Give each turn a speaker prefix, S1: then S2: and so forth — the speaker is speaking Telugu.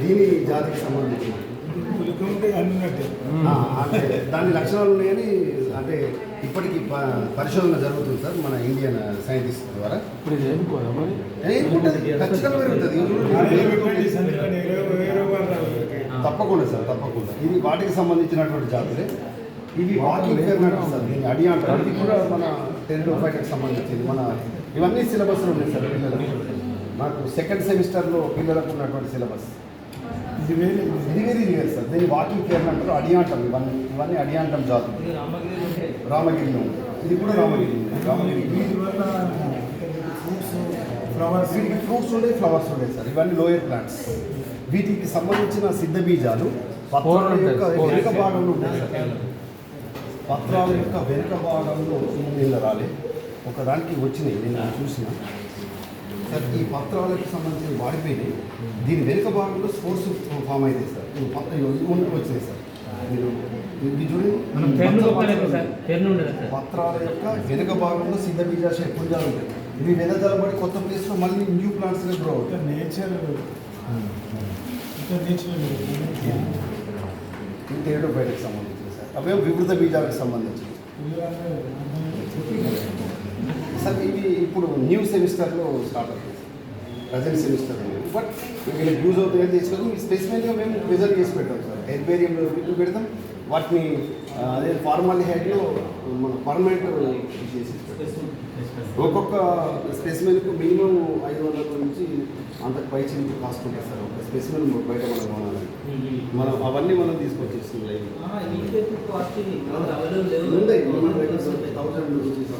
S1: దీని జాతికి సంబంధించి అంటే దాని లక్షణాలు ఉన్నాయని అంటే ఇప్పటికీ పరిశోధన జరుగుతుంది సార్ మన ఇండియన్ సైంటిస్ట్ ద్వారా. ఖచ్చితంగా పెరుగుతుంది తప్పకుండా సార్ తప్పకుండా. ఇది వాటికి సంబంధించినటువంటి జాతులే. ఇవి వాకింగ్ ఫెర్నాండస్ సార్, దీన్ని అడి అంటారు. ఇది కూడా మన టెరిడోఫైట్కి సంబంధించింది. మన ఇవన్నీ సిలబస్లు ఉన్నాయి సార్ పిల్లలకు. నాకు సెకండ్ సెమిస్టర్లో పిల్లలకు ఉన్నటువంటి సిలబస్ ఇది వేరే సార్. దీన్ని వాకింగ్ ఫెర్న్ అంటారు, అడియాంటం. ఇవన్నీ అడియాంటం జాతులు. రామగిరిలో ఇది కూడా రామగిరి. వీటికి ఫ్రూట్స్ ఉండే, ఫ్లవర్స్ ఉండే సార్. ఇవన్నీ లోయర్ ప్లాంట్స్. వీటికి సంబంధించిన సిద్ధ బీజాలు పత్రాల యొక్క వెనుక భాగంలో ఉంటాయి సార్. పత్రాల యొక్క వెనుక భాగంలో నీళ్ళు రాలే ఒకదానికి వచ్చినాయి, నేను చూసిన సార్. ఈ పత్రాలకు సంబంధించిన వాడిపోయినాయి. దీని వెనుక భాగంలో స్పోర్ట్స్ ఫామ్ అవుతాయి సార్. ముందుకు వచ్చినాయి సార్. మీరు ఇది చూడండి, పత్రాల యొక్క వెనుక భాగంలో సిద్ధ బీజాశయ పుంజాలు ఉంటాయి. ఇవి వెదజల్లబడి కొత్త ప్లేస్లో మళ్ళీ న్యూ ప్లాంట్స్గా గ్రో అవుతాయి. టెరిడోఫైట్కి సంబంధించి సార్. అవే వివృత బీజాలకు సంబంధించి సార్. ఇవి ఇప్పుడు న్యూ సెమిస్టర్లో స్టార్ట్ అవుతుంది, ప్రజెంట్ సెమిస్టర్. బట్ వీళ్ళకి యూజ్ అవుతాయని తీసుకొని స్పెసిఫిక్గా మేము ప్రిజర్వ్ చేసి పెట్టాం సార్. హెర్బేరియంలో వీటిని పెడతాం. వాటిని అదే ఫార్మల్ హెడ్లో మన పర్మనెంట్ చేసి ఒక్కొక్క స్పెసిమెన్కు మినిమం 500 నుంచి అంతకు పై చిన్న కాస్ట్ ఉంటుంది సార్. ఒక స్పెసిమెన్ బయట మనం కొనాలి. మనం అవన్నీ మనం తీసుకొచ్చేస్తుంది. 1000 రూపీస్